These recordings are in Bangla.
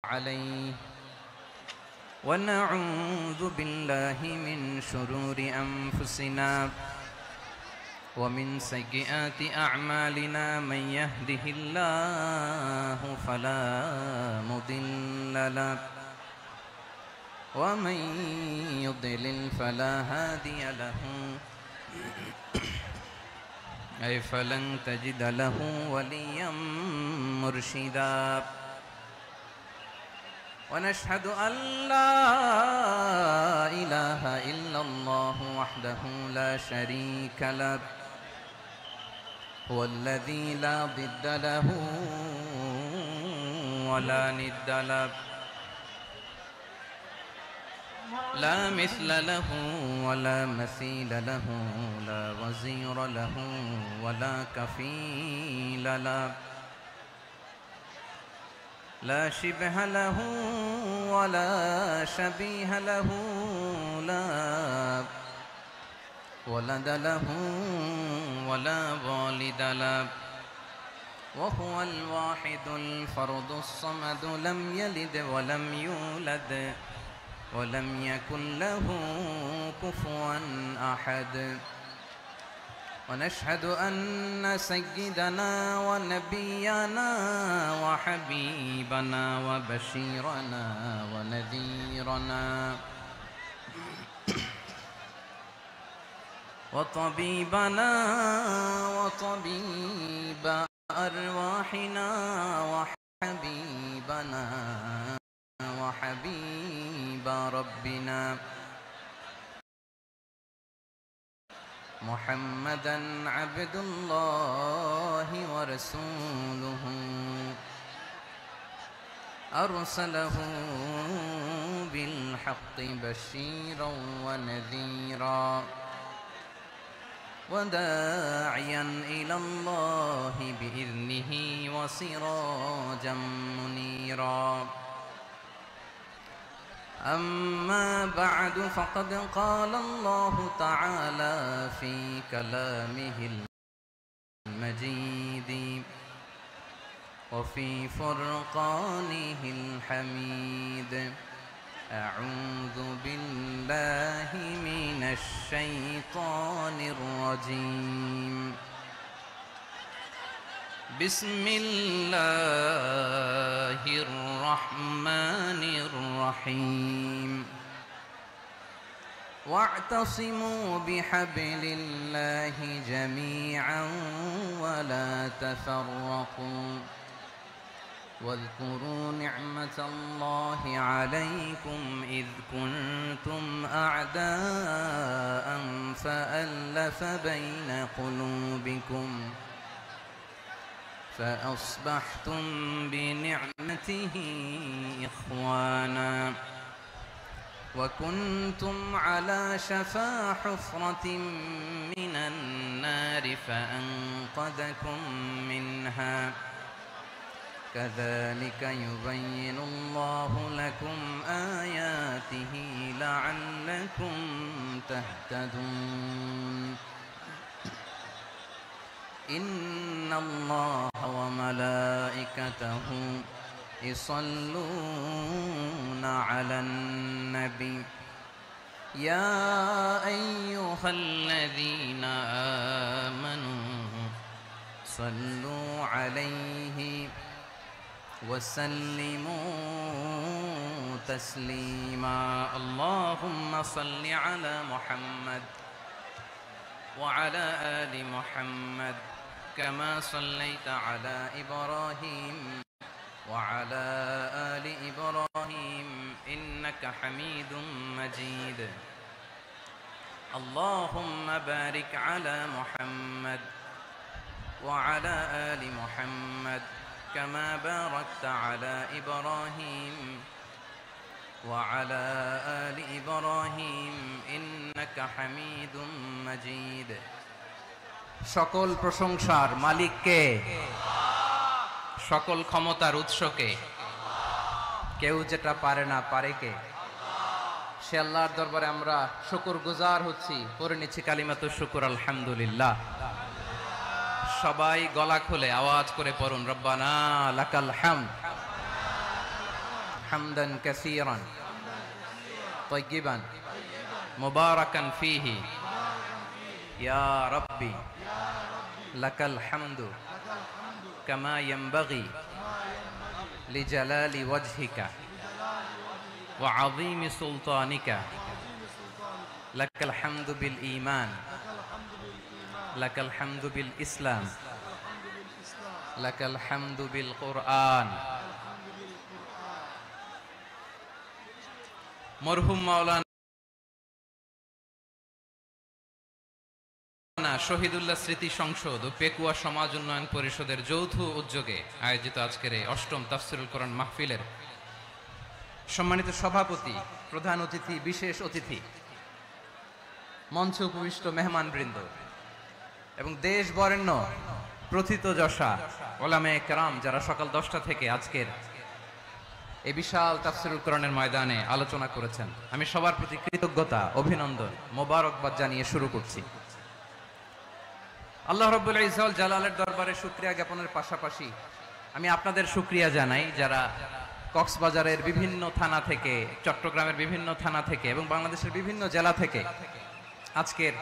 عليه ونعوذ بالله من شرور أنفسنا ومن سيئات أعمالنا من يهده الله فلا مضل له ومن يضلل فلا هادي له أي فلن تجد له وليا مرشدا ونشهد أن لا إله إلا الله وحده لا شريك له هو الذي لا ضد له ولا ند له لا مثل له ولا مثيل له لا وزير له ولا كفيل له لا شبه له ولا شبيه له لا ولد له ولا والد له وهو الواحد الفرد الصمد لم يلد ولم يولد ولم يكن له كفوا أحد ونشهد أن سيدنا ونبينا وحبيبنا وبشيرنا ونذيرنا وطبيبنا وطبيب أرواحنا وحبيبنا وحبيب ربنا محمدا عبد الله ورسوله أرسله بالحق بشيرا ونذيرا وداعيا إلى الله بإذنه وسراجا منيرا أما بعد فقد قال الله تعالى في كلامه المجيد وفي فرقانه الحميد أعوذ بالله من الشيطان الرجيم بسم الله الرحمن الرحيم واعتصموا بحبل الله جميعا ولا تفرقوا واذكروا نعمة الله عليكم إذ كنتم أعداء فألف بين قلوبكم فأصبحتم بنعمته إخوانا وكنتم على شفا حفرة من النار فأنقذكم منها كذلك يبين الله لكم آياته لعلكم تهتدون إن الله وملائكته يصلون على النبي يا أيها الذين آمنوا صلوا عليه وسلموا تسليما اللهم صل على محمد وعلى آل محمد كما صليت على إبراهيم وعلى آل إبراهيم إنك حميد مجيد اللهم بارك على محمد وعلى آل محمد كما باركت على إبراهيم وعلى آل إبراهيم إنك حميد مجيد সকল প্রশংসার মালিক কে সকল ক্ষমতার উৎস কে কেউ যেটা পারে না পারে কে সে আল্লাহর দরবারে আমরা শুকরগুজার হচ্ছি পড়ে নিচ্ছি কালিমাতুশ শুকর আলহামদুলিল্লাহ সবাই গলা খুলে আওয়াজ করে পড়ুন রব্বানা লাকাল হামদ। حمدا كثيرا طيبا مباركا فيه يا ربي لك الحمد كما ينبغي لجلال وجهك وعظيم سلطانك لك الحمد بالإيمان لك الحمد بالإسلام لك الحمد بالقرآن মরহুম মাওলানা শহীদুল্লাহ স্মৃতি সংসদ ও পেকুয়া সমাজ উন্নয়ন পরিষদের যৌথ উদ্যোগে আয়োজিত আজকের এই অষ্টম তাফসিরুল কোরআন মাহফিলের সম্মানিত সভাপতি, প্রধান অতিথি, বিশেষ অতিথি, মঞ্চে উপবিষ্ট মেহমানবৃন্দ এবং দেশ বরেণ্য প্রথিতযশা ওলামায়ে কেরাম যারা সকাল 10টা থেকে আজকের এই বিশাল তাফসিরুল কোরআনের ময়দানে আলোচনা করেছেন, আমি সবার প্রতি কৃতজ্ঞতা, অভিনন্দন, মোবারকবাদ জানিয়ে শুরু করছি। আল্লাহ রাব্বুল ইজ্জত জালালের দরবারে শুকরিয়া জ্ঞাপনের পাশাপাশি আমি আপনাদের শুকরিয়া জানাই যারা কক্সবাজারের বিভিন্ন থানা থেকে, চট্টগ্রামের বিভিন্ন থানা থেকে এবং বাংলাদেশের বিভিন্ন জেলা থেকে আজকের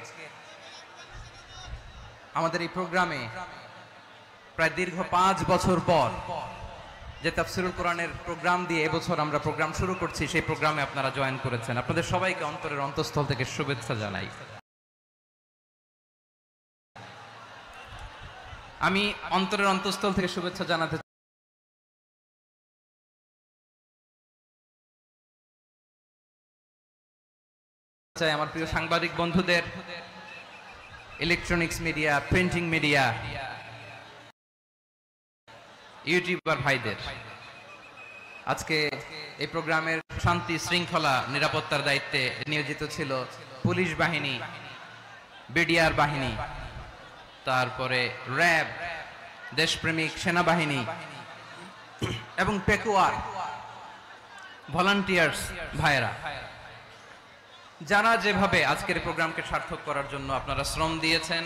আমাদের এই প্রোগ্রামে প্রায় দীর্ঘ 5 বছর পর যে তাফসিরুল কোরআনের প্রোগ্রাম দিয়ে এবছর আমরা প্রোগ্রাম শুরু করছি, সেই প্রোগ্রামে আপনারা জয়েন করেছেন। আপনাদের সবাইকে অন্তরের অন্তঃস্থল থেকে শুভেচ্ছা জানাই। আমি অন্তরের অন্তঃস্থল থেকে শুভেচ্ছা জানাতে চাই আমার প্রিয় সাংবাদিক বন্ধুদের, electronics media, printing media, YouTuber ভাইদের। আজকে এই প্রোগ্রামের শান্তি শৃঙ্খলা নিরাপত্তার দায়িত্বে নিয়োজিত ছিল পুলিশ বাহিনী, বিডিআর বাহিনী, তারপরে র্যাব, দেশপ্রেমিক সেনাবাহিনী এবং পেকুয়ার ভলান্টিয়ার্স ভাইয়েরা, যারা যেভাবে আজকের প্রোগ্রামকে সার্থক করার জন্য আপনারা শ্রম দিয়েছেন,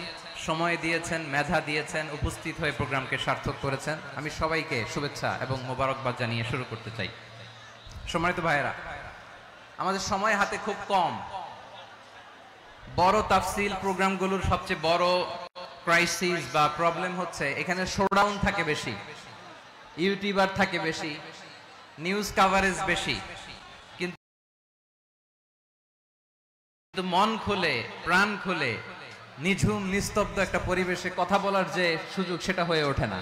সময় দিয়েছেন, মেধা দিয়েছেন, উপস্থিত হয়ে প্রোগ্রামকে সার্থক করেছেন, আমি সবাইকে শুভেচ্ছা এবং মোবারকবাদ জানিয়ে শুরু করতে চাই। সম্মানিত ভাইয়েরা, আমাদের সময় হাতে খুব কম। বড় তাফসিল প্রোগ্রামগুলোর সবচেয়ে বড় ক্রাইসিস বা প্রবলেম হচ্ছে এখানে শোডাউন থাকে বেশি, ইউটিউবার থাকে বেশি, নিউজ কাভারেজ বেশি, কিন্তু মন খুলে, প্রাণ খুলে, নিঝুম নিস্তব্ধ একটা পরিবেশে কথা বলার যে সুযোগ, সেটা হয়ে ওঠে না।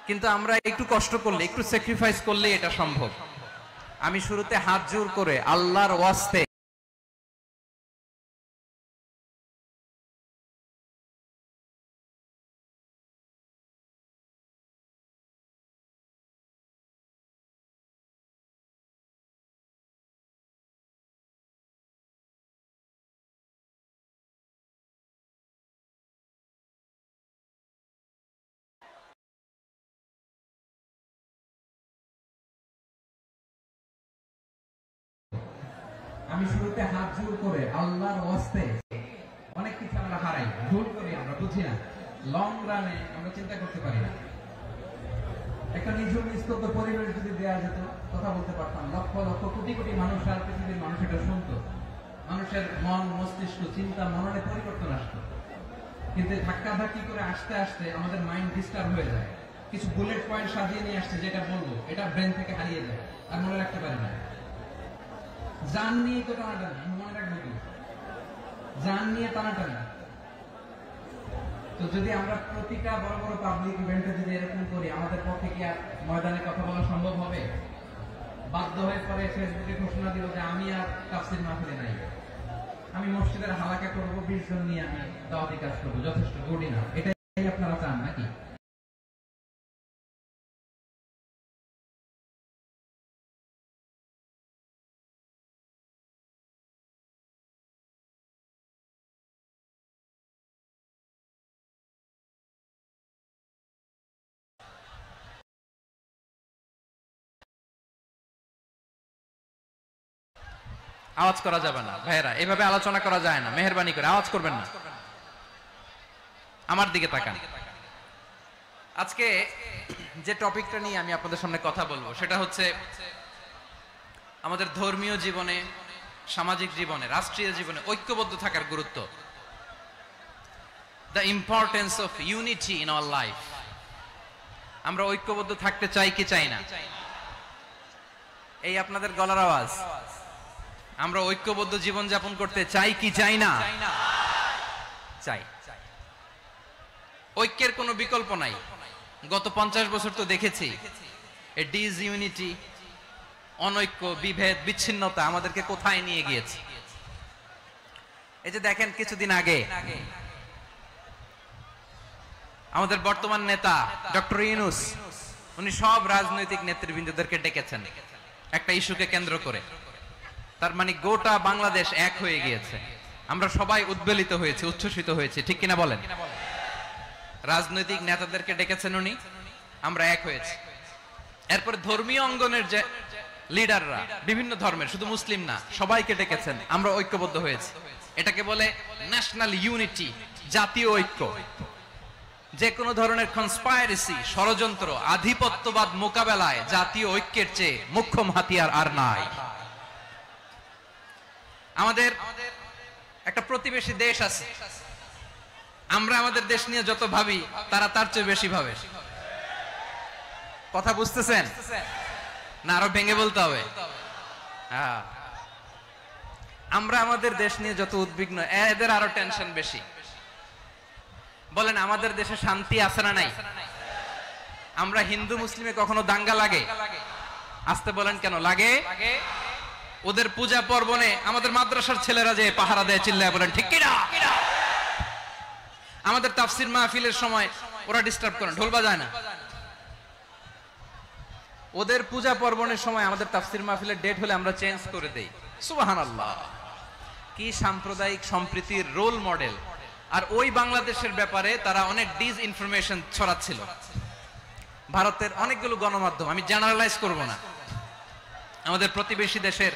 কিন্তু আমরা একটু কষ্ট করলে, একটু স্যাক্রিফাইস করলে এটা সম্ভব। আমি শুরুতে হাত জোর করে আল্লাহর ওয়াস্তে আল্লাহর ওয়াস্তে অনেক কিছু আমরা হারাই, ভুল করি, আমরা বুঝি না, লং রানে আমরা চিন্তা করতে পারি না। একটা নিঝুম নিস্তব্ধ পরিবেশ যদি দেওয়া যেত, কথা বলতে পারতাম, লক্ষ লক্ষ কোটি কোটি মানুষ আর পৃথিবীর মানুষ এটা শুনতো, মানুষের মন, মস্তিষ্ক, চিন্তা, মননে পরিবর্তন আসতো। কিন্তু ধাক্কাধাক্কি করে আসতে আসতে আমাদের মাইন্ড ডিস্টার্ব হয়ে যায়। কিছু বুলেট পয়েন্ট সাজিয়ে নিয়ে আসছে, যেটা বলবো এটা ব্রেন থেকে হারিয়ে যায়, আর মনে রাখতে পারি না। জান নিয়ে তো টানাটানি, মনে রাখবো কি, জান নিয়ে টানাটানি। তো যদি আমরা প্রতিটা বড় বড় পাবলিক ইভেন্টে যদি এরকম করি, আমাদের পক্ষে কি আর ময়দানে কথা বলা সম্ভব হবে? বাধ্য হয়ে পরে ফেসবুকে ঘোষণা দিল যে আমি আর তাফসীর মাহফিলে নাই, আমি মসজিদের হালাকা করবো, 20 জন নিয়ে আমি দাওয়াতি কাজ করবো, যথেষ্ট গুড ইনাফ। এটাই আপনারা চান নাকি? আওয়াজ করা যাবে না ভাইয়েরা, এভাবে আলোচনা করা যায় না, মেহেরবানি করে আওয়াজ করবেন না। আমার দিকে তাকান। আজকে যে টপিকটা নিয়ে আমি আপনাদের সামনে কথা বলবো সেটা হচ্ছে আমাদের ধর্মীয় জীবনে, সামাজিক জীবনে, রাষ্ট্রীয় জীবনে ঐক্যবদ্ধ থাকার গুরুত্ব। The importance of unity in our life. আমরা ঐক্যবদ্ধ থাকতে চাই কি চাই না? এই আপনাদের গলার আওয়াজ। আমরা ঐক্যবদ্ধ জীবন যাপন করতে চাই কি চাই না? চাই। ঐক্যের কোনো বিকল্প নাই। গত 50 বছর তো দেখেছি এই ডিসইউনিটি, অনৈক্য, বিভেদ, বিচ্ছিন্নতা আমাদেরকে কোথায় নিয়ে গিয়েছে। এই যে দেখেন কিছুদিন আগে আমাদের বর্তমান নেতা ডক্টর ইউনূস, উনি সব রাজনৈতিক নেতৃবৃন্দদেরকে ডেকেছেন একটা ইস্যুকে কেন্দ্র করে। তার মানে গোটা বাংলাদেশ এক হয়ে গিয়েছে। আমরা সবাই উদ্বেলিত হয়েছি, উচ্ছ্বসিত হয়েছি, ঠিক কিনা বলেন? রাজনৈতিক নেতাদেরকে ডেকেছেন উনি, আমরা এক হয়েছি। এরপর ধর্মীয় অঙ্গনের যে লিডাররা, বিভিন্ন ধর্মের, শুধু মুসলিম না, সবাইকে ডেকেছেন, আমরা ঐক্যবদ্ধ হয়েছি। এটাকে বলে ন্যাশনাল ইউনিটি, জাতীয় ঐক্য। যে কোনো ধরনের কনস্পাইরেসি, ষড়যন্ত্র, আধিপত্যবাদ মোকাবেলায় জাতীয় ঐক্যের চেয়ে মুখ্য হাতিয়ার আর নাই। আমাদের একটা প্রতিবেশী দেশ আছে, আমরা আমাদের দেশ নিয়ে যত ভাবি তারা তার চেয়ে বেশি ভাবে। কথা বুঝতেছেন না? আরো ভেঙে বলতে হবে। আমরা আমাদের দেশ নিয়ে যত উদ্বিগ্ন, এদের আরো টেনশন বেশি। বলেন আমাদের দেশে শান্তি আছে না নাই? আমরা হিন্দু মুসলিমে কখনো দাঙ্গা লাগে? আসতে বলেন কেন লাগে? ওদের পূজা পর্বণে আমাদের মাদ্রাসার ছেলেরা যে পাহারা দেয়, চিল্লায় বলেন ঠিক কিনা? আমাদের তাফসির মাহফিলের সময় ওরা ডিস্টার্ব করে, ঢোল বাজায় না। ওদের পূজা পর্বণের সময় আমাদের তাফসির মাহফিলের ডেট হলে আমরা চেঞ্জ করে দেই। সুবহানাল্লাহ, কি সাম্প্রদায়িক সম্প্রীতির রোল মডেল। আর ওই বাংলাদেশের ব্যাপারে তারা অনেক ডিসইনফরমেশন ছড়াচ্ছিল। ভারতের অনেকগুলো গণমাধ্যম, আমি জেনারেলাইজ করব না, আমাদের প্রতিবেশী দেশের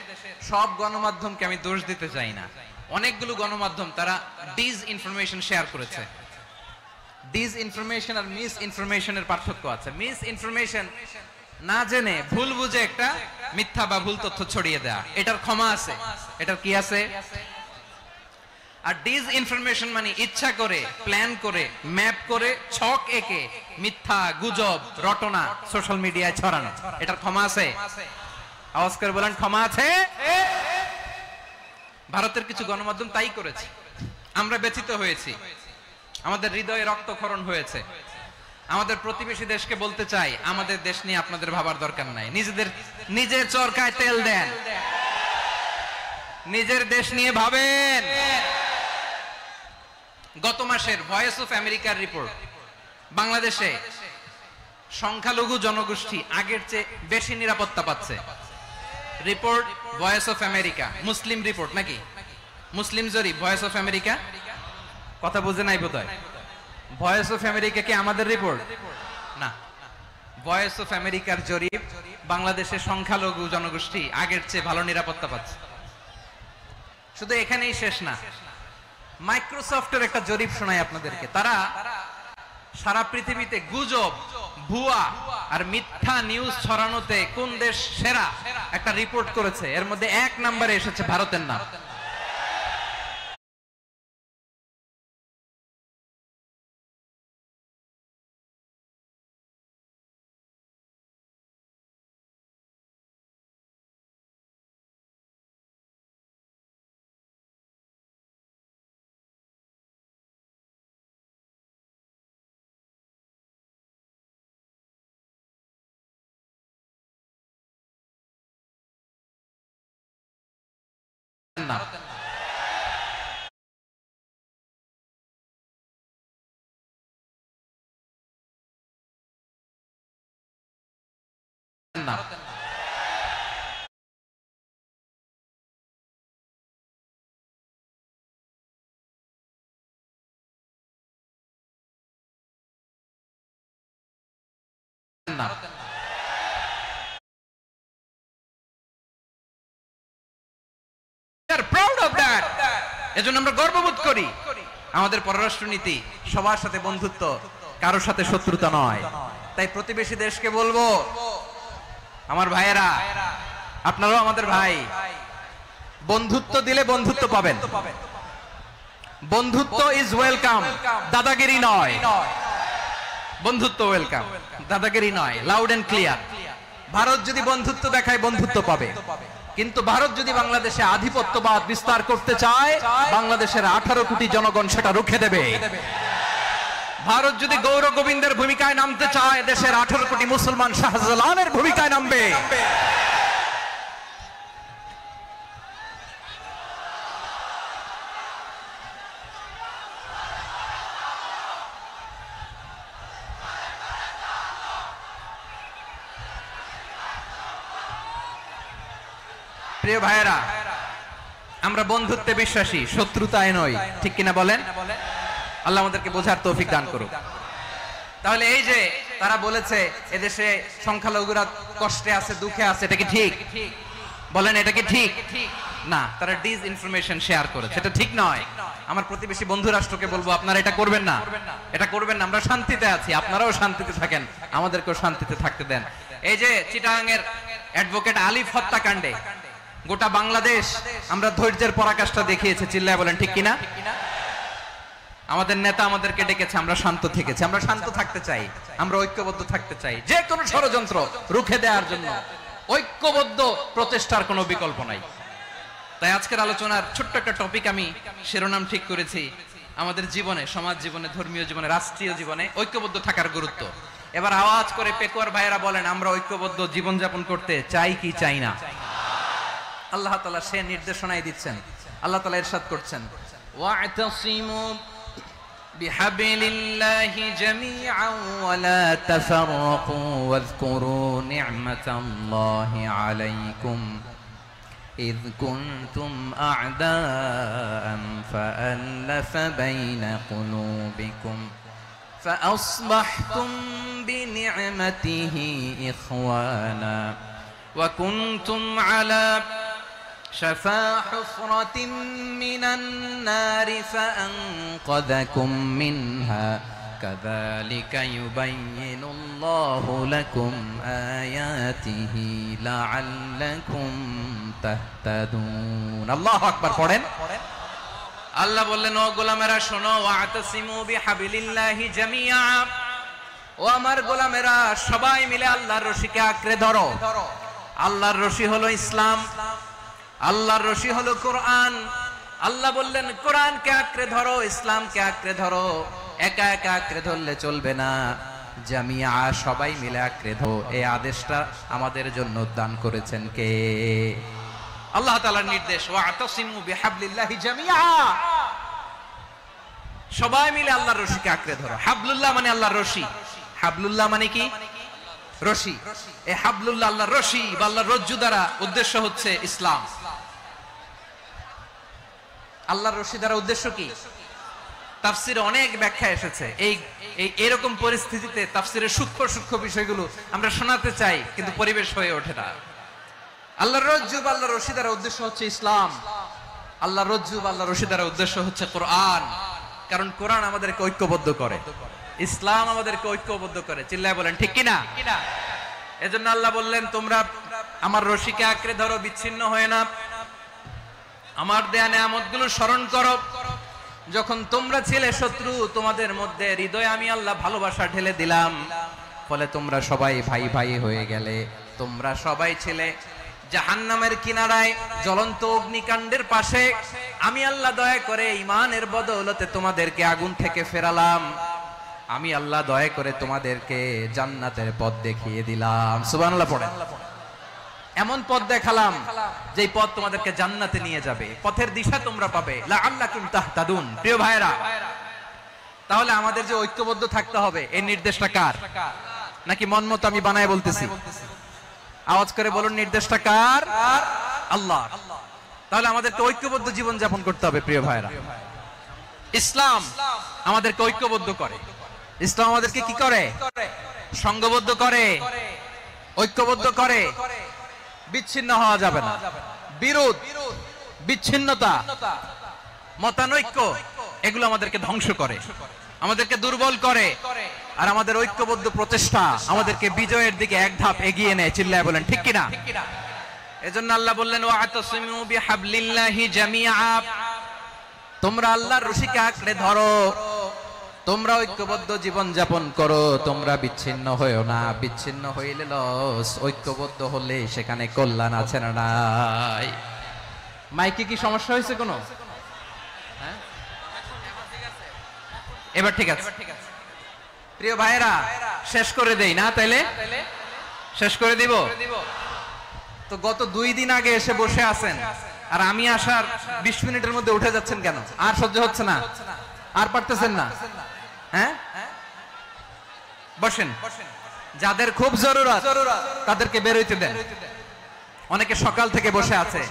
সব গণমাধ্যমকে আমি দোষ দিতে চাই না, অনেকগুলো গণমাধ্যম তারা ডিসইনফরমেশন শেয়ার করেছে। ডিসইনফরমেশন আর মিস ইনফরমেশনের পার্থক্য আছে। মিস ইনফরমেশন না জেনে ভুল বুঝে একটা মিথ্যা বা ভুল তথ্য ছড়িয়ে দেয়া, এটার ক্ষমা আছে, এটার কি আছে। আর ডিসইনফরমেশন মানে ইচ্ছা করে, প্ল্যান করে, ম্যাপ করে, ছক এঁকে মিথ্যা, গুজব, রটনা সোশ্যাল মিডিয়ায় ছড়ানো, এটার ক্ষমা আছে? আওয়াজ করে বলেন ক্ষমা আছে? ভারতের কিছু গণমাধ্যম তাই করেছে, আমরা ব্যথিত হয়েছি, আমাদের হৃদয়ে রক্তক্ষরণ হয়েছে। আমাদের প্রতিবেশী দেশকে বলতে চাই, আমাদের দেশ নিয়ে আপনাদের ভাবার দরকার নাই, নিজের চরকায় তেল দেন, নিজের দেশ নিয়ে ভাবেন। গত মাসের ভয়েস অফ আমেরিকার রিপোর্ট, বাংলাদেশে সংখ্যালঘু জনগোষ্ঠী আগের চেয়ে বেশি নিরাপত্তা পাচ্ছে। Report voice of America, Muslim report নাকি? মুসলিম জরিপ, ভয়েস অফ আমেরিকা। কথা বুঝে নাই বোধহয়। ভয়েস অফ আমেরিকা কি আমাদের রিপোর্ট না? ভয়েস অফ আমেরিকার জরিপ, বাংলাদেশের সংখ্যালঘু জনগোষ্ঠী আগের চেয়ে ভালো নিরাপত্তা পাচ্ছে। শুধু এখানেই শেষ না, মাইক্রোসফটের একটা জরিপ শোনাই আপনাদেরকে। তারা সারা পৃথিবীতে গুজব, ভুয়া আর মিথ্যা নিউজ ছড়ানোতে কোন দেশ সেরা একটা রিপোর্ট করেছে। এর মধ্যে 1 নম্বরে এসেছে ভারতের নাম। না, না, না। এজন্য আমরা গর্ববোধ করি আমাদের পররাষ্ট্র নীতি সবার সাথে বন্ধুত্ব, কারোর সাথে শত্রুতা নয়। তাই প্রতিবেশী দেশকে বলবো, আমার ভাইয়েরা, আপনারাও আমাদের ভাই, বন্ধুত্ব দিলে বন্ধুত্ব পাবেন। বন্ধুত্ব ইজ ওয়েলকাম, দাদাগিরি নয়। বন্ধুত্ব ওয়েলকাম, দাদাগিরি নয়, লাউড এন্ড ক্লিয়ার। ভারত যদি বন্ধুত্ব দেখায় বন্ধুত্ব পাবে, কিন্তু ভারত যদি বাংলাদেশে আধিপত্যবাদ বিস্তার করতে চায়, বাংলাদেশের 18 কোটি জনগণ সেটা রুখে দেবে। ভারত যদি গৌর গোবিন্দের ভূমিকায় নামতে চায়, দেশের 18 কোটি মুসলমান শাহজালালের ভূমিকায় নামবে। প্রিয় ভাইয়েরা, আমরা বন্ধুত্বে বিশ্বাসী, শত্রুতায় নই, ঠিক কিনা বলেন? আল্লাহ আমাদেরকে বোঝার তৌফিক দান করুক। তাহলে এই যে তারা বলেছে এদেশে সংখ্যালঘুরা কষ্টে আছে, দুঃখে আছে, এটা কি ঠিক? বলেন, এটা কি ঠিক? না, তারা ডিস ইনফরমেশন শেয়ার করেছে, এটা ঠিক নয়। আমার প্রতিবেশী বন্ধু রাষ্ট্রকে বলবো, আপনারা এটা করবেন না, এটা করবেন না। আমরা শান্তিতে আছি, আপনারাও শান্তিতে থাকেন, আমাদেরকেও শান্তিতে থাকতে দেন। এই যে চিটাগাং এর অ্যাডভোকেট আলিফ হত্যাকাণ্ডে গোটা বাংলাদেশ আমরা ধৈর্যের পরাকাষ্ঠা দেখিয়েছে, চিল্লায় বলেন ঠিক কিনা? আমাদের নেতা আমাদেরকে ডেকেছে, আমরা শান্ত থেকেছি। আমরা শান্ত থাকতে চাই, আমরা ঐক্যবদ্ধ থাকতে চাই। যে কোনো ষড়যন্ত্র রুখে দেওয়ার জন্য ঐক্যবদ্ধ প্রচেষ্টার কোনো বিকল্প নাই। তাই আজকের আলোচনার ছোট্ট একটা টপিক আমি শিরোনাম ঠিক করেছি, আমাদের জীবনে, সমাজ জীবনে, ধর্মীয় জীবনে, রাষ্ট্রীয় জীবনে ঐক্যবদ্ধ থাকার গুরুত্ব। এবার আওয়াজ করে পেকুয়ার ভাইয়েরা বলেন, আমরা ঐক্যবদ্ধ জীবনযাপন করতে চাই কি চাই না? আল্লাহ তাআলা সে নির্দেশনাই দিচ্ছেন। আল্লাহ তাআলা ইরশাদ করছেন, ওয়া'তাসিমু বিহাবলিল্লাহি জামিআন ওয়া লা তাফাররাকু ওয়াযকুরু নি'মাতাল্লাহি আলাইকুম إذ كنتم أعداء فألف بين قلوبكم فأصبحتم بنعمته إخوانا وكنتم على شفا حفرة من النار فأنقذكم منها كذلك يبين الله لكم آياته لعلكم تهتدون الله أكبر পড়েন আল্লাহ বললেন, ও গোলামেরা শোনো, ওয়াতাসিমু বিহাবলিল্লাহি জামিআ, ও আমার গোলামেরা সবাই মিলে আল্লাহর রশিকে আঁকড়ে ধরো। আল্লাহর রশি হলো ইসলাম, আল্লাহর রশি হলো কোরআন। আল্লাহ বললেন কোরআনকে আঁকড়ে ধরো, ইসলামকে আঁকড়ে ধরো। একা একা আঁকড়ে ধরলে চলবে না, জামিয়া, সবাই মিলে আঁকড়ে ধরো। এই আদেশটা আমাদের জন্য দান করেছেন কে? আল্লাহ তাআলার নির্দেশ, ওয়াতাসিমু বিহাবলিল্লাহি জামিআ, সবাই মিলে আল্লাহর রশিকে আঁকড়ে ধরো। হাবলুল্লাহ মানে আল্লাহর রশি। হাবলুল্লাহ মানে কি? রশি। এই হাবলুল্লাহ আল্লাহর রশি বা আল্লাহর রজ্জু দ্বারা উদ্দেশ্য হচ্ছে ইসলাম। আল্লাহর রশি দ্বারা উদ্দেশ্য কি? তাফসিরে অনেক ব্যাখ্যা এসেছে। এরকম পরিস্থিতিতে তাফসিরের সূক্ষ্ম সূক্ষ্ম বিষয়গুলো আমরা শোনাতে চাই, কিন্তু পরিবেশ হয়ে ওঠে না। আল্লাহর রজ্জু বা আল্লাহর রশি দ্বারা উদ্দেশ্য হচ্ছে ইসলাম। আল্লাহর রজ্জু বা আল্লাহর রশি দ্বারা উদ্দেশ্য হচ্ছে কোরআন, কারণ কোরআন আমাদেরকে ঐক্যবদ্ধ করে, ইসলাম আমাদেরকে ঐক্যবদ্ধ করে। চিল্লায় বলেন ঠিক কিনা? এজন্য আল্লাহ বললেন, তোমরা আমার রশিকে আঁকড়ে ধরো, বিচ্ছিন্ন হয়ে না। আমার দেয়া নেয়ামতগুলো স্মরণ করো। যখন তোমরা ছিলে শত্রু, তোমাদের মধ্যে হৃদয়ে আমি আল্লাহ ভালোবাসা ঢেলে দিলাম, ফলে তোমরা সবাই ভাই ভাই হয়ে গেলে। তোমরা সবাই ছিলে জাহান্নামের কিনারায়, জ্বলন্ত অগ্নিকাণ্ডের পাশে। আমি আল্লাহ দয়া করে ঈমানের বদৌলতে তোমাদেরকে আগুন থেকে ফেরালাম। আমি আল্লাহ দয়া করে তোমাদেরকে জান্নাতের পথ দেখিয়ে দিলাম। সুবহানাল্লাহ পড়েন। এমন পথ দেখালাম যেই পথ তোমাদেরকে জান্নাতে নিয়ে যাবে, পথের দিশা তোমরা পাবে। লাআল্লাকুম তাহতাদুন। প্রিয় ভাইরা, তাহলে আমাদের যে ঐক্যবদ্ধ থাকতে হবে, এই নির্দেশটা কার? নাকি মন মতো আমি বানায় বলতেছি? আওয়াজ করে বলুন, নির্দেশটা কার? আল্লাহ। তাহলে আমাদেরকে ঐক্যবদ্ধ জীবন যাপন করতে হবে। প্রিয় ভাইরা, ইসলাম আমাদেরকে ঐক্যবদ্ধ করে। ইসলাম আমাদেরকে কি করে? সংঘবদ্ধ করে, ঐক্যবদ্ধ করে। বিচ্ছিন্ন হওয়া যাবে না। বিরোধ, বিচ্ছিন্নতা, মতানৈক্য, এগুলো আমাদেরকে ধ্বংস করে। আমাদেরকে দুর্বল করে, আর আমাদের ঐক্যবদ্ধ প্রচেষ্টা আমাদেরকে বিজয়ের দিকে এক ধাপ এগিয়ে নেয়। চিল্লায় বলেন ঠিক কিনা? এজন্য আল্লাহ বললেন ওয়াতাসিমু বিহাবলিল্লাহি জামিআ, তোমরা আল্লাহর রশিকে আঁকড়ে ধরো, তোমরা ঐক্যবদ্ধ জীবন যাপন করো, তোমরা বিচ্ছিন্ন হয়েও না। বিচ্ছিন্ন হইলে লস, ঐক্যবদ্ধ হলে সেখানে কল্যাণ আছে না নাই? মাইকে কি সমস্যা হয়েছে কোনো? হ্যাঁ, এবার ঠিক আছে। প্রিয় ভাইরা, শেষ করে দেই না তাইলে? শেষ করে দিব তো। গত 2 দিন আগে এসে বসে আছেন, আর আমি আসার 20 মিনিটের মধ্যে উঠে যাচ্ছেন কেন? আর সহ্য হচ্ছে না? আর পারতেছেন না? হ্যাঁ, বসেন। যাদের খুব জরুরত তাদেরকে বের হইতে দেন। অনেকে সকাল থেকে বসে আছে,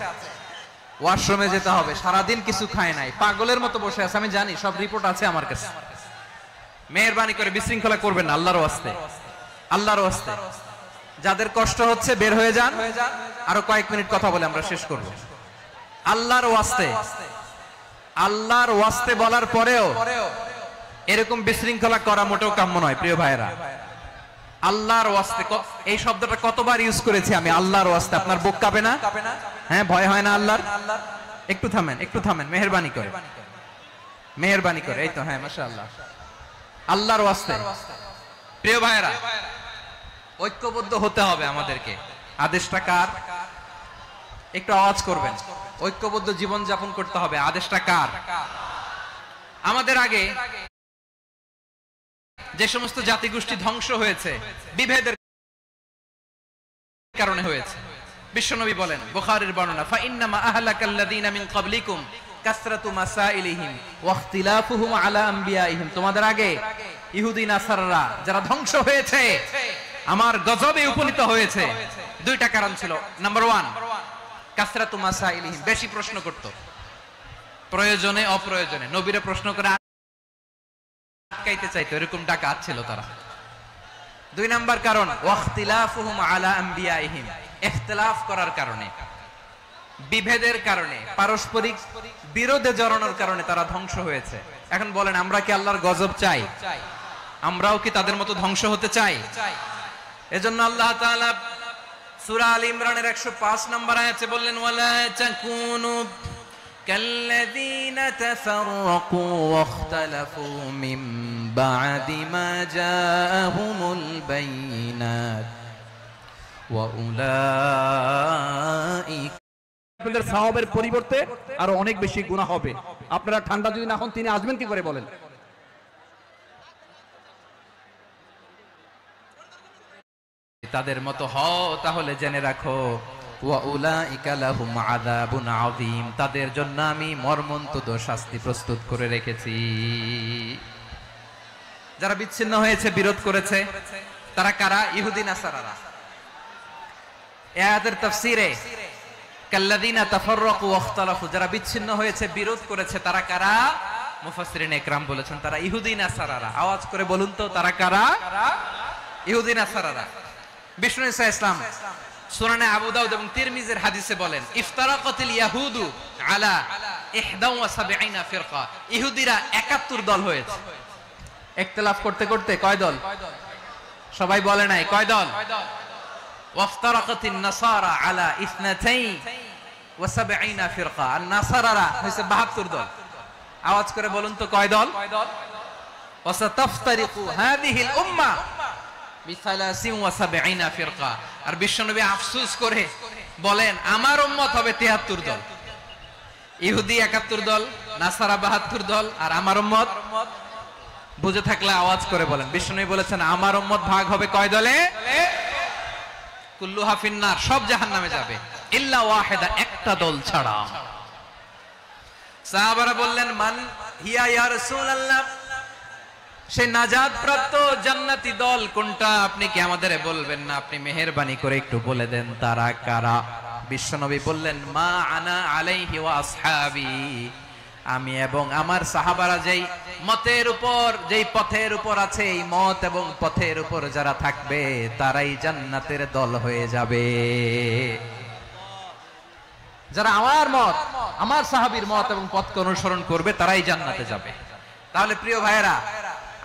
ওয়াশরুমে যেতে হবে, সারাদিন কিছু খায় নাই, পাগলের মতো বসে আছে। আমি জানি, সব রিপোর্ট আছে আমার কাছে। মেহেরবানি করে বিশৃঙ্খলা করবেন না, আল্লাহর ওয়াস্তে, আল্লাহর ওয়াস্তে। যাদের কষ্ট হচ্ছে বের হয়ে যান। আরো কয়েক মিনিট কথা বলে আমরা শেষ করব। আল্লাহর ওয়াস্তে, আল্লাহর ওয়াস্তে বলার পরেও এরকম বিশৃঙ্খলা করা মোটেও কাম্য নয়। প্রিয় ভাইরা, আল্লাহর ওয়াস্তে, এই শব্দটা কতবার ইউজ করেছি আমি, আল্লাহর ওয়াস্তে। আপনার বুক কাঁপে না? হ্যাঁ, ভয় হয় না আল্লাহর? একটু থামেন, একটু থামেন, মেহেরবানি করে, মেহেরবানি করে। এই তো, হ্যাঁ, মাশাআল্লাহ। আল্লাহর ওয়াস্তে প্রিয় ভাইরা, ঐক্যবদ্ধ হতে হবে আমাদেরকে। আদেশটা কার? একটু আওয়াজ করবেন। ঐক্যবদ্ধ জীবন যাপন করতে হবে, আদেশটা কার? আমাদের আগে যে সমস্ত জাতিগোষ্ঠী ধ্বংস হয়েছে বিভেদের কারণে হয়েছে। বিশ্বনবী বলেন, বুখারীর বর্ণনা, ফা ইন্নামা আহলাকাল্লাযীনা মিন ক্বাবলিকুম কাসরাতু মাসাইলিহিম ওয়া ইখতিলাফুহুম আলা আমবিয়াইহিম। তোমাদের আগে ইহুদি নাসারারা যারা ধ্বংস হয়েছে, আমার গজবে উপনীত হয়েছে, 2টা কারণ ছিল। নাম্বার 1, কাসরাতু মাসাইলিহিম, বেশি প্রশ্ন করত, প্রয়োজনে অপ্রয়োজনে নবীরে প্রশ্ন করে আটকাইতে চাইতো, এরকম ডাকাত ছিল তারা। 2 নাম্বার কারণ, ওয়া ইখতিলাফুহুম আলা আমবিয়াইহিম, ইখতিলাফ করার কারণে, বিভেদের কারণে, পারস্পরিক বিরোধে জড়ানোর কারণে তারা ধ্বংস হয়েছে। এখন বলেন, আমরা কি আল্লাহর গজব চাই? আমরাও কি তাদের মতো ধ্বংস হতে চাই? এজন্য আল্লাহ তাআলা সূরা আল ইমরানের 105 নম্বর আয়াতে বললেন, ওয়ালা তাকুনু কাল্লাযীনা তাফাররাকু ওয়াখতালাফু মিন বা'দি মা জাআহুমুল বাইয়িনাত ওয়া উলাইকা, আপনাদের সওয়াবের পরিবর্তে আরো অনেক বেশি গুনাহ হবে। আপনারা ঠান্ডা যদি না হন, তিনি আসবেন কি করে বলেন? তাদের মতো হও, তাহলে জেনে রাখো, ওয়া উলাইকা লাহুম আযাবুন আযীম, তাদের জন্য আমি মর্মন্তুদ শাস্তি প্রস্তুত করে রেখেছি। যারা বিচ্ছিন্ন হয়েছে, বিরোধ করেছে, তারা কারা? ইহুদি নাসারারা। এই আয়াতের তাফসীরে কাল্লাযীনা তাফাররাকু ওয়াখতালাফু, যারা বিচ্ছিন্ন হয়েছে, বিরোধ করেছে, তারা কারা? মুফাসসিরিন ইকরাম বলেছেন তারা ইহুদি নাসারারা। আওয়াজ করে বলুন তো, তারা কারা? ইহুদি নাসারারা। বিষ্ণু ঈসা ইসলাম সুনানে আবু দাউদ এবং তিরমিজির হাদিসে বলেন, ইফতারাকাতিল ইয়াহুদু আলা 71 ফিরকা, ইহুদিরা 71 দল হয়েছে। ইখতিলাফ করতে করতে কয় দল? সবাই বলে নাই, কয় দল? ওয়াফতারাকাতিন নাসারা আলা 72 ফিরকা, আর নাসারারা হইছে 72 দল। আওয়াজ করে বলুন তো, কয় দল? ওয়াসাতাফতারিকু হাযিহিল উম্মাহ বি73 ফিরকা। আর বিশ্বনবী আফসোস করে বলেন, আমার উম্মত হবে 73 দল। ইহুদি 71 দল, নাসারা 72 দল, আর আমার উম্মত, বুঝে থাকলে আওয়াজ করে বলেন। বিশ্বনবী বলেছেন, আমার উম্মত ভাগ হবে কয় দলে? কুল্লুহা ফিন্নার, সব জাহান্নামে যাবে, ইল্লা ওয়াহিদা, একটা দল ছাড়া। সাহাবারা বললেন, মান হিয়া ইয়া রাসূলুল্লাহ, সেই নাজাত প্রাপ্ত জান্নাতি দল কোনটা? আপনি কি আমাদের বলবেন না? আপনি মেহেরবানি করে একটু বলে দেন তারা কারা? বিশ্বনবী বললেন, মা আনা আলাইহি ওয়া আসহাবি, আমি এবং আমার সাহাবারা যেই মতের উপর, যেই পথের উপর আছে, এই মত এবং পথের উপর যারা থাকবে, তারাই জান্নাতের দল হয়ে যাবে। যারা আমার মত, আমার সাহাবীর মত এবং পথকে অনুসরণ করবে, তারাই জান্নাতে যাবে। তাহলে প্রিয় ভাইয়েরা,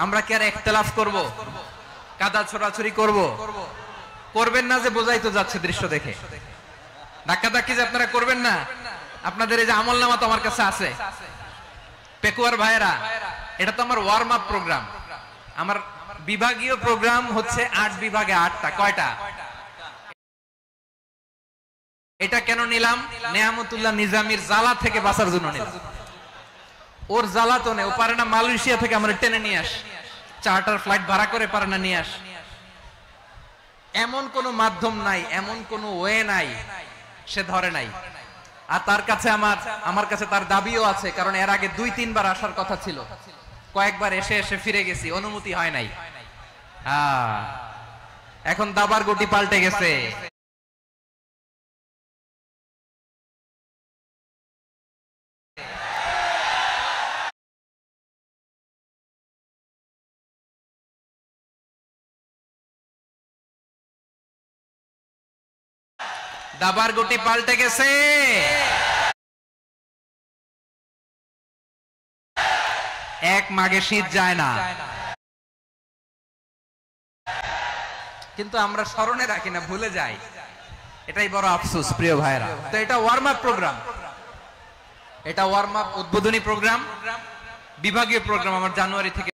আমরা কি আর ইখতিলাফ করব, কাদা ছোড়াছুরি করব? করবেন না যে বোঝাই তো যাচ্ছে দৃশ্য দেখে। ধাক্কাধাক্কি যে আপনারা করবেন না, আপনাদের এই যে আমলনামা তো আমার কাছে আছে। পেকুয়ার ভাইয়েরা, এটা তো আমার ওয়ার্ম আপ প্রোগ্রাম। আমার বিভাগীয় প্রোগ্রাম হচ্ছে 8 বিভাগে 8টা। কয়টা? এটা কেন নিলাম? নেয়ামতুল্লাহ নিজামীর জ্বালা থেকে বাঁচার জন্য নিলাম। ওর জ্বালাতনে ও পারে না মালয়েশিয়া থেকে আমরা টেনে নিয়ে আস, চার্টার ফ্লাইট ভাড়া করে পারে না নিয়ে আস। এমন কোন মাধ্যম নাই, এমন কোন ওয়ে নাই সে ধরে নাই। আর তার কাছে আমার কাছে তার দাবিও আছে, কারণ এর আগে 2-3 বার আসার কথা ছিল, কয়েকবার এসে এসে ফিরে গেছি, অনুমতি হয় নাই। এখন দাবার গতি পাল্টে গেছে। দাবার গতি পাল্টে গেছে। এক মাঘে শীত যায় না, কিন্তু আমরা স্মরণে রাখি না, ভুলে যাই। এটাই বড় আফসোস প্রিয় ভাইরা। তো এটা ওয়ার্ম আপ প্রোগ্রাম, এটা ওয়ার্ম আপ উদ্বোধনী প্রোগ্রাম, বিভাগীয় প্রোগ্রাম আমার জানুয়ারি থেকে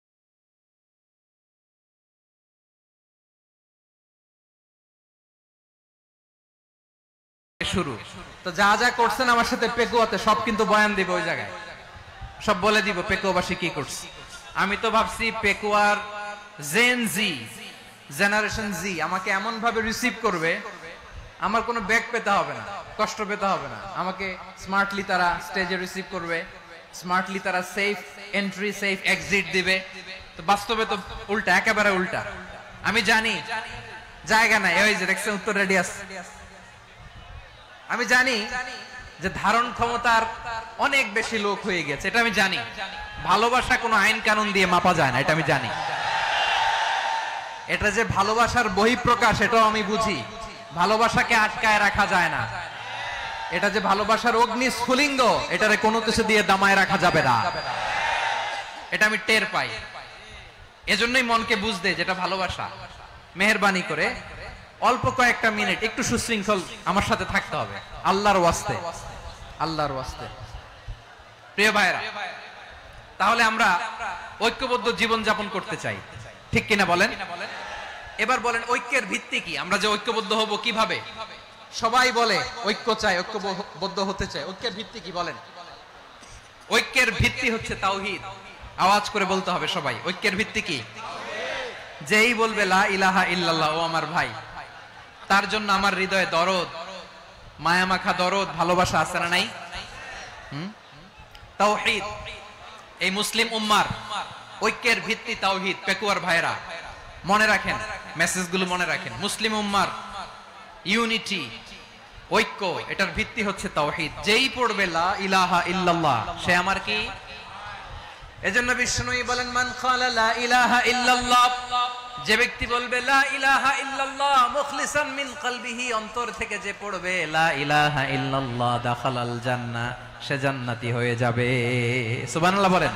শুরু। তো যা যা করছেন আমার সাথে পেকুয়াতে সব কিন্তু বয়ান দিব, ওই জায়গায় সব বলে দিব পেকুয়াবাসী কি করছে। আমি তো ভাবছি পেকুয়ার জেন জি, জেনারেশন জি আমাকে এমন ভাবে রিসিভ করবে, আমার কোনো ব্যাক পেতে হবে না, কষ্ট পেতে হবে না। আমাকে স্মার্টলি তারা স্টেজে রিসিভ করবে, স্মার্টলি তারা সেফ এন্ট্রি সেফ এক্সিট দিবে। তো বাস্তবে তো উল্টা, একেবারে উল্টা। আমি জানি জায়গা নাই, ওই যে দেখছেন উত্তর রেডিয়াস। আমি জানি যে ধারণ ক্ষমতার অনেক বেশি লোক হয়ে গেছে, এটা আমি জানি। ভালোবাসা কোনো আইন কানুন দিয়ে মাপা যায় না, এটা আমি জানি। এটা যে ভালোবাসার বহিঃপ্রকাশ, এটাও আমি বুঝি। ভালোবাসাকে আটকায় রাখা যায় না। এটা যে ভালোবাসার অগ্নি স্ফুলিঙ্গ, এটারে কোনো কিছু দিয়ে দামায় রাখা যাবে না, এটা আমি টের পাই। এজন্যই মনকে বুঝতে যেটা ভালোবাসা। মেহেরবানি করে অল্প কয়েকটা মিনিট একটু সুশৃঙ্খল আমার সাথে থাকতে হবে, আল্লাহর ওয়াস্তে, আল্লাহর ওয়াস্তে। প্রিয় ভাইরা, তাহলে আমরা ঐক্যবদ্ধ জীবন যাপন করতে চাই, ঠিক কিনা বলেন? এবার বলেন ঐক্যের ভিত্তি কি? আমরা যে ঐক্যবদ্ধ হব কিভাবে? সবাই বলে ঐক্য চাই, ঐক্যবদ্ধ হতে চাই। ঐক্যের ভিত্তি কি বলেন? ঐক্যের ভিত্তি হচ্ছে তাওহীদ। আওয়াজ করে বলতে হবে সবাই, ঐক্যের ভিত্তি কি? যেই বলবে লা ইলাহা ইল্লাল্লাহ, ও আমার ভাই, তার জন্য আমার হৃদয়ে দরদ, মায়ামাখা দরদ, ভালোবাসা আছে না নাই? তাওহীদ। এই মুসলিম উম্মার ঐক্যের ভিত্তি তাওহীদ। পেকুয়ার ভাইরা মনে রাখেন, মেসেজগুলো মনে রাখেন। মুসলিম উম্মার ইউনিটি, ঐক্য, এটার ভিত্তি হচ্ছে তাওহীদ। যেই পড়বে লা ইলাহা ইল্লাল্লাহ, সে আমার কি? এজন্য বিষ্ণুই বলেন মান ক্বালা লা ইলাহা ইল্লাল্লাহ, যে ব্যক্তি বলবে লা ইলাহা ইল্লাল্লাহ মুখলিসান মিন কলবিহি, অন্তর থেকে যে পড়বে লা ইলাহা ইল্লাল্লাহ, দাখালাল জান্নাহ, সে জান্নাতি হয়ে যাবে। সুবহানাল্লাহ বলেন।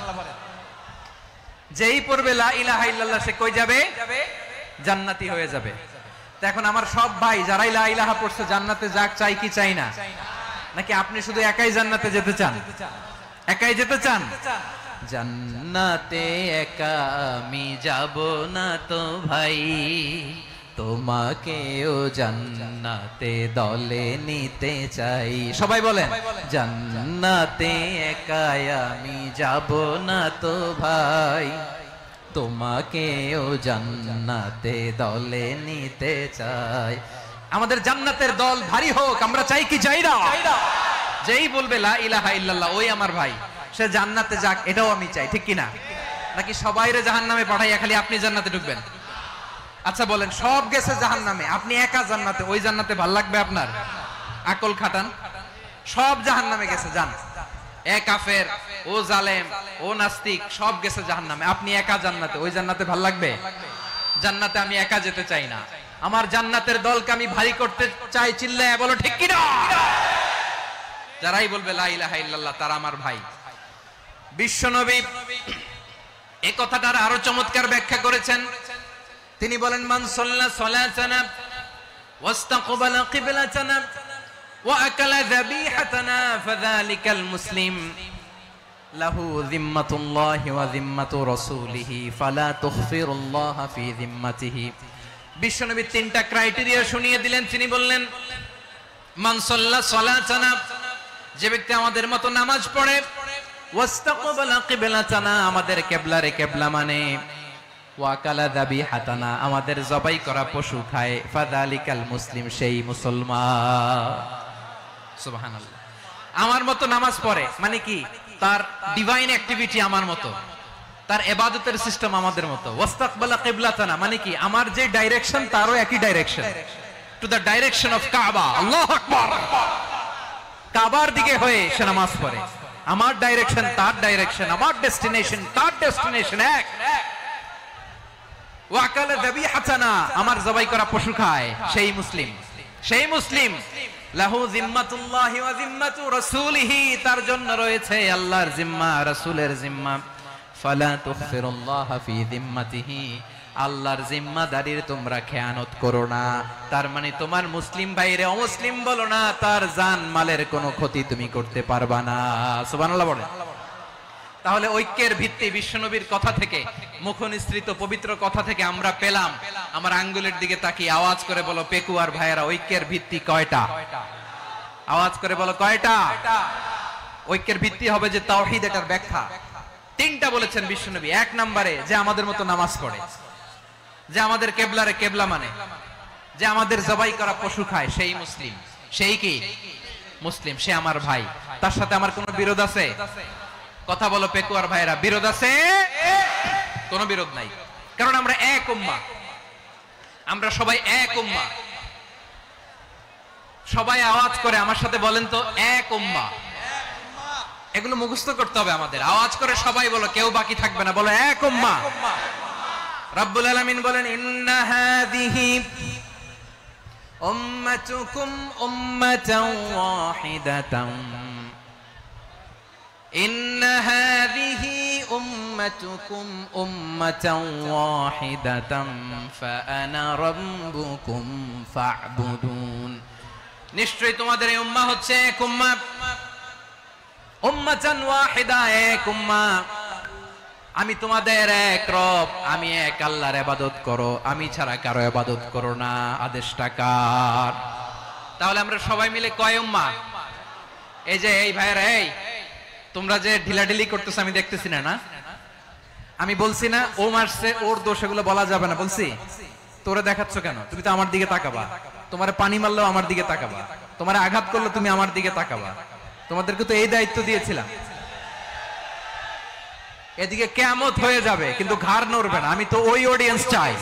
যেই পড়বে লা ইলাহা ইল্লাল্লাহ, সে কই যাবে? জান্নাতি হয়ে যাবে। তো এখন আমার সব ভাই যারাই লা ইলাহা পড়ছে জান্নাতে যাক, চাই কি চাই না? নাকি আপনি শুধু একাই জান্নাতে যেতে চান? একাই যেতে চান? জান্নাতে একা আমি যাব না তো ভাই, তোমাকেও জান্নাতে দলে নিতে চাই। সবাই বলেন জান্নাতে একা আমি যাব না তো ভাই, তোমাকেও জান্নাতে দলে নিতে চাই। আমাদের জান্নাতের দল ভারী হোক, আমরা চাই কি চাই না? যেই বলবে লা ইলাহা ইল্লাল্লাহ, ওই আমার ভাই, সে জান্নাতে যাক, এটাও আমি চাই, ঠিক কিনা? নাকি সবাইরে জাহান্নামে পাঠাইয়া খালি আপনি জান্নাতে ঢুকবেন? আচ্ছা বলেন, সব গেছে জাহান্নামে, আপনি একা জান্নাতে, ওই জান্নাতে ভাল লাগবে আপনার? আকল খাটান। সব জাহান্নামে গেছে, যান। এ কাফের, ও জালেম, ও নাস্তিক, সব গেছে জাহান্নামে, আপনি একা জান্নাতে, ওই জান্নাতে ভাল লাগবে? জান্নাতে আমি একা যেতে চাই না, আমার জান্নাতের দলকে আমি ভারী করতে চাই। চিল্লায় বলো ঠিক কিনা? যারাই বলবে লা ইলাহা ইল্লাল্লাহ, তারা আমার ভাই। বিশ্বনবী এই কথাটার আরো চমৎকার ব্যাখ্যা করেছেন তিনি বলেন মান সাল্লা সালাতানা ওয়াস্তাকবালা কিবলাতানা ওয়া আকালা যাবিহাতানা ফাযালিকাল মুসলিম লাহু যিম্মাতুল্লাহি ওয়া যিম্মাতু রাসূলিহি ফালা তুখফিরুল্লাহা ফি যিম্মাতিহি। বিশ্বনবী তিনটা ক্রাইটেরিয়া শুনিয়ে দিলেন। তিনি বললেন মান সাল্লা সালাতানা, যে ব্যক্তি আমাদের মতো নামাজ পড়ে, ওয়াস্তাকবালা কিবলাতানা, আমাদের কিবলারে কিবলা মানে, ওয়া আকালা যাবিহাতানা, আমাদের জবাই করা পশু খায়, ফাযালিকাল মুসলিম, সেই মুসলমান। সুবহানাল্লাহ। আমার মতো নামাজ পড়ে মানে কি, তার ডিভাইন অ্যাক্টিভিটি আমার মতো, তার ইবাদতের সিস্টেম আমাদের মতো। ওয়াস্তাকবালা কিবলাতানা মানে কি, আমার যে ডাইরেকশন তারও একই direction, to the direction of কাবা। আল্লাহু আকবার। কাবার দিকে হয়ে সে নামাজ পড়ে, আমার ডাইরেকশন তার ডাইরেকশন, আমার ডেস্টিনেশন তার ডেস্টিনেশন এক। ওয়া আকালা যাবিহাতানা, আমার জবাই করা পশু খায়, সেই মুসলিম, সেই মুসলিম। লাহু যিম্মাতুল্লাহি ওয়া যিম্মাতু রাসূলিহি, তার জন্য রয়েছে আল্লাহর জিম্মা, রাসূলের জিম্মা। ফালা তুখফিরুল্লাহা ফি যিম্মাতিহি, আল্লাহর জিম্মাদারির তোমরা খেয়ানত করো না। তার মানে তোমার মুসলিম ভাইরে অমুসলিম বলো না, তার জান মালের কোনো ক্ষতি তুমি করতে পারবা না। সুবহানাল্লাহ বলে। তাহলে ঐক্যের ভিত্তি বিশ্বনবীর কথা থেকে, মুখনিসৃত পবিত্র কথা থেকে আমরা পেলাম। আমার আঙ্গুলের দিকে তাকিয়ে আওয়াজ করে বলো পেকুয়ার ভাইয়েরা, ঐক্যের ভিত্তি কয়টা? আওয়াজ করে বলো কয়টা? ঐক্যের ভিত্তি হবে যে তাওহীদ, এটার ব্যাখ্যা তিনটা বলেছেন বিশ্বনবী। এক নম্বরে যে আমাদের মতো নামাজ পড়ে, যে আমাদের কেবলারে কেবলা মানে, যে আমাদের জবাই করা পশু খায়, সেই মুসলিম। সেই কি মুসলিম, সে আমার ভাই, তার সাথে আমার কোনো বিরোধ আছে? কথা বলো পেকুয়ার ভাইরা, বিরোধ আছে? কোনো বিরোধ নাই, কারণ আমরা এক উম্মাহ, আমরা সবাই এক উম্মাহ। সবাই আওয়াজ করে আমার সাথে বলেন তো, এক উম্মাহ। এগুলো মুখস্থ করতে হবে আমাদের। আওয়াজ করে সবাই বলো, কেউ বাকি থাকবে না, বলো এক উম্মাহ। রব্বুল আলামিন বলেন ইন্না হাযিহি উম্মাতুকুম উম্মাতান ওয়াহিদাতান, ইন্না হাযিহি উম্মাতুকুম উম্মাতান ওয়াহিদাতান ফাআনা রাব্বুকুম ফা'বুদুন। নিশ্চয়ই তোমাদের এই উম্মাহ হচ্ছে এক উম্মাহ, উম্মাতান ওয়াহিদা, এক উম্মাহ। আমি তোমাদের এক রব, আমি এক আল্লাহর ইবাদত করো, আমি ছাড়া কারো ইবাদত করো না। আদেশটা কার? তাহলে আমরা সবাই মিলে কয় উম্মাহ? এই যে এই ভাইরা, এই তোমরা যে ঢিলাঢিলি করতেছ আমি দেখতেছি না, না আমি বলছি না ও মারছে ওর দোষ, এগুলো বলা যাবে না। বলছি তোরে দেখাচ্ছ কেন? তুমি তো আমার দিকে তাকাবা। তোমারে পানি মারলেও আমার দিকে তাকাবা, তোমারে আঘাত করলে তুমি আমার দিকে তাকাবা। তোমাদেরকে তো এই দায়িত্ব দিয়েছিলাম। এদিকে কিয়ামত হয়ে যাবে কিন্তু ঘাড় নড়বে না, আমি তো ওই অডিয়েন্স চাই।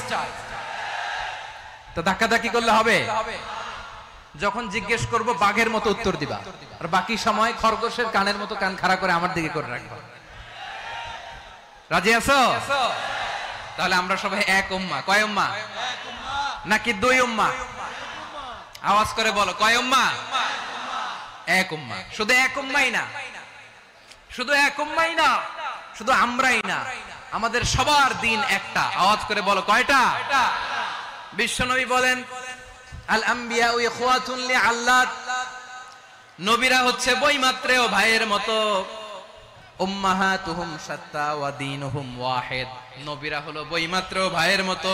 তো ধাক্কাধাক্কি করলে হবে? যখন জিজ্ঞেস করব বাঘের মতো উত্তর দিবা, আর বাকি সময় খরগোশের কানের মতো কান খাড়া করে আমার দিকে করে রাখবা। রাজি আছো? তাহলে আমরা সবাই এক উম্মাহ। কয় উম্মাহ? নাকি দুই উম্মাহ? আওয়াজ করে বলো, কয় উম্মাহ? এক উম্মাহ। শুধু এক উম্মাহই না, শুধু এক উম্মাহই না, শুধু আমরাই না, আমাদের সবার দিন একটা। আওয়াজ করে বলো কয়টা? বিশ্বনবী বলেন আল আম্বিয়া ইখওয়াতুন লিআল্লাত, নবীরা হচ্ছে বৈমাত্রেয় ভাইয়ের মতো। উম্মাহাতুহুম শাত্তা ওয়া দীনুহুম ওয়াহিদ, নবীরা হলো বৈমাত্রেয় ভাইয়ের মতো।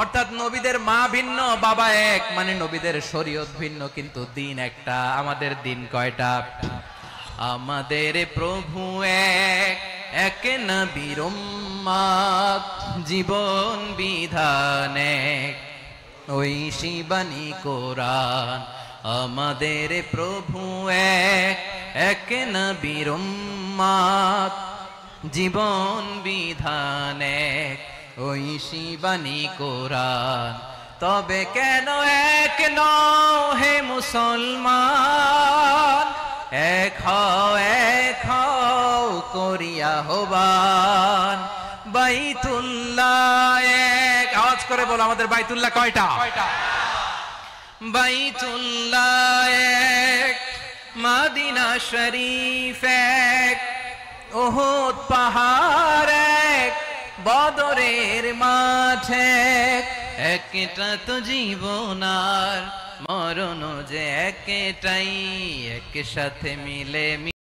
অর্থাৎ নবীদের মা ভিন্ন, বাবা এক, মানে নবীদের শরীয়ত ভিন্ন কিন্তু দিন একটা। আমাদের দিন কয়টা? আমাদের প্রভু এক, এক নবীর উম্মত, জীবন বিধান এক, ওই শিবানী কোরআন। আমাদের প্রভু এক, এক নবীর উম্মত, জীবন বিধান এক, ওই শিবানী কোরআন। তবে কেন এক নও হে মুসলমান, এক হও করিয়া হবান। বাইতুল্লাহ এক, আওয়াজ করে বলো আমাদের বাইতুল্লাহ কয়টা? বাইতুল্লাহ এক, মদিনা শরীফ এক, উহুদ পাহাড় এক, বদরের মাঠে একটা তো জীবন আর মরণ যে একটাই, একসাথে মিলে